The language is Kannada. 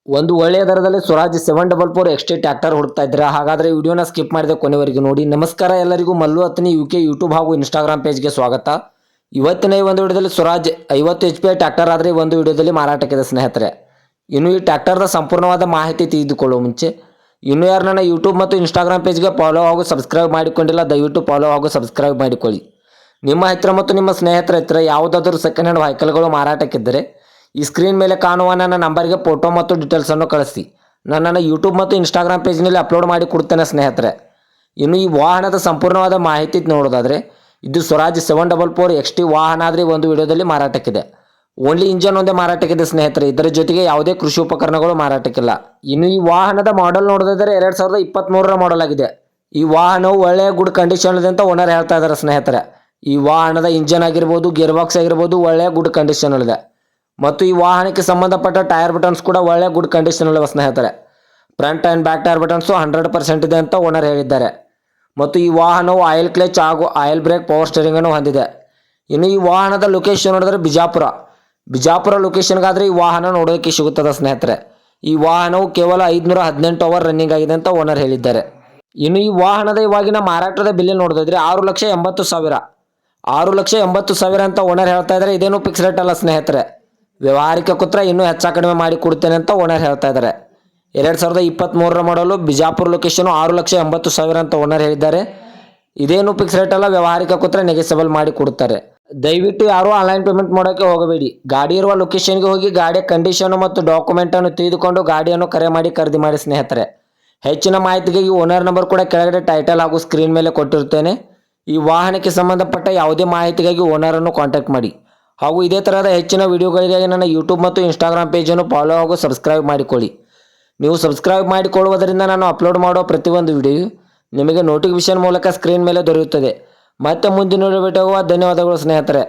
ಒಂದು ಒಳ್ಳೆಯ ದರದಲ್ಲಿ ಸ್ವರಾಜ್ 744 XT ಟ್ರ್ಯಾಕ್ಟರ್ ಹುಡುಕ್ತಾ ಇದ್ದೀರಾ? ಹಾಗಾದರೆ ವಿಡಿಯೋನ ಸ್ಕಿಪ್ ಮಾಡಿದೆ ಕೊನೆವರೆಗೂ ನೋಡಿ. ನಮಸ್ಕಾರ ಎಲ್ಲರಿಗೂ, ಮಲ್ಲು ಅತ್ನಿ UK ಯೂಟ್ಯೂಬ್ ಹಾಗೂ ಇನ್ಸ್ಟಾಗ್ರಾಮ್ ಪೇಜ್ಗೆ ಸ್ವಾಗತ. ಇವತ್ತಿನ ಈ ಒಂದು ವಿಡಿಯೋದಲ್ಲಿ ಸ್ವರಾಜ್ 50 HP ಟ್ರ್ಯಾಕ್ಟರ್ ಆದರೆ ಈ ಒಂದು ವಿಡಿಯೋದಲ್ಲಿ ಮಾರಾಟಕ್ಕಿದೆ ಸ್ನೇಹಿತರೆ. ಇನ್ನು ಈ ಟ್ರ್ಯಾಕ್ಟರ್ದ ಸಂಪೂರ್ಣವಾದ ಮಾಹಿತಿ ತಿಳಿದುಕೊಳ್ಳುವ ಮುಂಚೆ ಇನ್ನೂ ಯಾರು ನನ್ನ ಯೂಟ್ಯೂಬ್ ಮತ್ತು ಇನ್ಸ್ಟಾಗ್ರಾಮ್ ಪೇಜ್ಗೆ ಫಾಲೋ ಹಾಗೂ ಸಬ್ಸ್ಕ್ರೈಬ್ ಮಾಡಿಕೊಂಡಿಲ್ಲ, ದಯವಿಟ್ಟು ಫಾಲೋ ಹಾಗೂ ಸಬ್ಸ್ಕ್ರೈಬ್ ಮಾಡಿಕೊಳ್ಳಿ. ನಿಮ್ಮ ಹತ್ತಿರ ಮತ್ತು ನಿಮ್ಮ ಸ್ನೇಹಿತರ ಹತ್ತಿರ ಯಾವುದಾದರೂ ಸೆಕೆಂಡ್ ಹ್ಯಾಂಡ್ ವೆಹಿಕಲ್ಗಳು ಮಾರಾಟಕ್ಕಿದ್ದರೆ ಈ ಸ್ಕ್ರೀನ್ ಮೇಲೆ ಕಾಣುವ ನನ್ನ ನಂಬರ್ಗೆ ಫೋಟೋ ಮತ್ತು ಡೀಟೇಲ್ಸನ್ನು ಕಳಿಸಿ. ನನ್ನ ಯೂಟ್ಯೂಬ್ ಮತ್ತು ಇನ್ಸ್ಟಾಗ್ರಾಮ್ ಪೇಜ್ನಲ್ಲಿ ಅಪ್ಲೋಡ್ ಮಾಡಿ ಕೊಡ್ತೇನೆ ಸ್ನೇಹಿತರೆ. ಇನ್ನು ಈ ವಾಹನದ ಸಂಪೂರ್ಣವಾದ ಮಾಹಿತಿ ನೋಡೋದಾದರೆ ಇದು ಸ್ವರಾಜ್ 744 XT ವಾಹನ ಆದರೆ ಒಂದು ವಿಡಿಯೋದಲ್ಲಿ ಮಾರಾಟಕ್ಕಿದೆ. ಓನ್ಲಿ ಇಂಜನ್ ಒಂದೇ ಮಾರಾಟಕ್ಕಿದೆ ಸ್ನೇಹಿತರೆ. ಇದರ ಜೊತೆಗೆ ಯಾವುದೇ ಕೃಷಿ ಉಪಕರಣಗಳು ಮಾರಾಟಕ್ಕಿಲ್ಲ. ಇನ್ನು ಈ ವಾಹನದ ಮಾಡೆಲ್ ನೋಡೋದಾದರೆ 2023ರ ಮಾಡೆಲ್ ಆಗಿದೆ. ಈ ವಾಹನವು ಒಳ್ಳೆಯ ಗುಡ್ ಕಂಡೀಷನ್ ಇದೆ ಅಂತ ಓನರ್ ಹೇಳ್ತಾ ಇದ್ದಾರೆ ಸ್ನೇಹಿತರೆ. ಈ ವಾಹನದ ಇಂಜನ್ ಆಗಿರ್ಬೋದು, ಗೇರ್ ಬಾಕ್ಸ್ ಆಗಿರ್ಬೋದು ಒಳ್ಳೆಯ ಗುಡ್ ಕಂಡೀಷನ್ ಇದೆ. ಮತ್ತು ಈ ವಾಹನಕ್ಕೆ ಸಂಬಂಧಪಟ್ಟ ಟೈರ್ ಬಟನ್ಸ್ ಕೂಡ ಒಳ್ಳೆಯ ಗುಡ್ ಕಂಡೀಷನ್ ಇವೆ ಸ್ನೇಹಿತರೆ. Front and back tyre buttons 100% ಇದೆ ಅಂತ ಓನರ್ ಹೇಳಿದ್ದಾರೆ. ಮತ್ತು ಈ ವಾಹನವು ಆಯಿಲ್ ಕ್ಲಚ್ ಹಾಗೂ ಆಯಿಲ್ ಬ್ರೇಕ್ ಪವರ್ ಸ್ಟೇರಿಂಗನ್ನು ಹೊಂದಿದೆ. ಇನ್ನು ಈ ವಾಹನದ ಲೊಕೇಶನ್ ನೋಡಿದ್ರೆ ಬಿಜಾಪುರ ಲೊಕೇಶನ್ಗಾದರೆ ಈ ವಾಹನ ನೋಡೋದಕ್ಕೆ ಸಿಗುತ್ತದೆ ಸ್ನೇಹಿತರೆ. ಈ ವಾಹನವು ಕೇವಲ 518 ಅವರ್ ರನ್ನಿಂಗ್ ಆಗಿದೆ ಅಂತ ಓನರ್ ಹೇಳಿದ್ದಾರೆ. ಇನ್ನು ಈ ವಾಹನದ ಇವಾಗಿನ ಮಾರಾಟದ ಬೆಲೆ ನೋಡೋದಾದ್ರೆ 6,80,000 6,80,000 ಅಂತ ಓನರ್ ಹೇಳ್ತಾ ಇದ್ದಾರೆ. ಇದೇನು ಫಿಕ್ಸ್ ರೇಟ್ ಅಲ್ಲ ಸ್ನೇಹಿತರೆ. ವ್ಯವಹಾರಿಕ ಕೂತ್ರೆ ಇನ್ನೂ ಹೆಚ್ಚು ಕಡಿಮೆ ಮಾಡಿ ಕೊಡ್ತೇನೆ ಅಂತ ಓನರ್ ಹೇಳ್ತಾ ಇದ್ದಾರೆ. 2023ರ ಮಾಡಲು ಬಿಜಾಪುರ ಲೊಕೇಶನ್ 6,80,000 ಅಂತ ಓನರ್ ಹೇಳಿದ್ದಾರೆ. ಇದೇನು ಫಿಕ್ಸ್ ರೇಟ್ ಅಲ್ಲ, ವ್ಯವಹಾರಿಕ ಕೂತ್ರೆ ನೆಗೆಸಬಲ್ ಮಾಡಿ ಕೊಡ್ತಾರೆ. ದಯವಿಟ್ಟು ಯಾರೂ ಆನ್ಲೈನ್ ಪೇಮೆಂಟ್ ಮಾಡೋಕ್ಕೆ ಹೋಗಬೇಡಿ. ಗಾಡಿ ಇರುವ ಲೊಕೇಶನ್ಗೆ ಹೋಗಿ ಗಾಡಿಯ ಕಂಡೀಷನ್ ಮತ್ತು ಡಾಕ್ಯುಮೆಂಟನ್ನು ತಿಳಿದುಕೊಂಡು ಗಾಡಿಯನ್ನು ಕರೆ ಮಾಡಿ ಖರೀದಿ ಮಾಡಿ ಸ್ನೇಹಿತರೆ. ಹೆಚ್ಚಿನ ಮಾಹಿತಿಗಾಗಿ ಓನರ್ ನಂಬರ್ ಕೂಡ ಕೆಳಗಡೆ ಟೈಟಲ್ ಹಾಗೂ ಸ್ಕ್ರೀನ್ ಮೇಲೆ ಕೊಟ್ಟಿರುತ್ತೇನೆ. ಈ ವಾಹನಕ್ಕೆ ಸಂಬಂಧಪಟ್ಟ ಯಾವುದೇ ಮಾಹಿತಿಗಾಗಿ ಓನರನ್ನು ಕಾಂಟ್ಯಾಕ್ಟ್ ಮಾಡಿ. ಹಾಗೂ ಇದೇ ಥರದ ಹೆಚ್ಚಿನ ವಿಡಿಯೋಗಳಿಗಾಗಿ ನನ್ನ ಯೂಟ್ಯೂಬ್ ಮತ್ತು ಇನ್ಸ್ಟಾಗ್ರಾಮ್ ಪೇಜನ್ನು ಫಾಲೋ ಹಾಗೂ ಸಬ್ಸ್ಕ್ರೈಬ್ ಮಾಡಿಕೊಳ್ಳಿ. ನೀವು ಸಬ್ಸ್ಕ್ರೈಬ್ ಮಾಡಿಕೊಳ್ಳುವುದರಿಂದ ನಾನು ಅಪ್ಲೋಡ್ ಮಾಡೋ ಪ್ರತಿಯೊಂದು ವಿಡಿಯೋ ನಿಮಗೆ ನೋಟಿಫಿಕೇಶನ್ ಮೂಲಕ ಸ್ಕ್ರೀನ್ ಮೇಲೆ ದೊರೆಯುತ್ತದೆ. ಮತ್ತೆ ಮುಂದಿನ ವಿಡಿಯೋ ಭೇಟಿಯಾಗುವ. ಧನ್ಯವಾದಗಳು ಸ್ನೇಹಿತರೆ.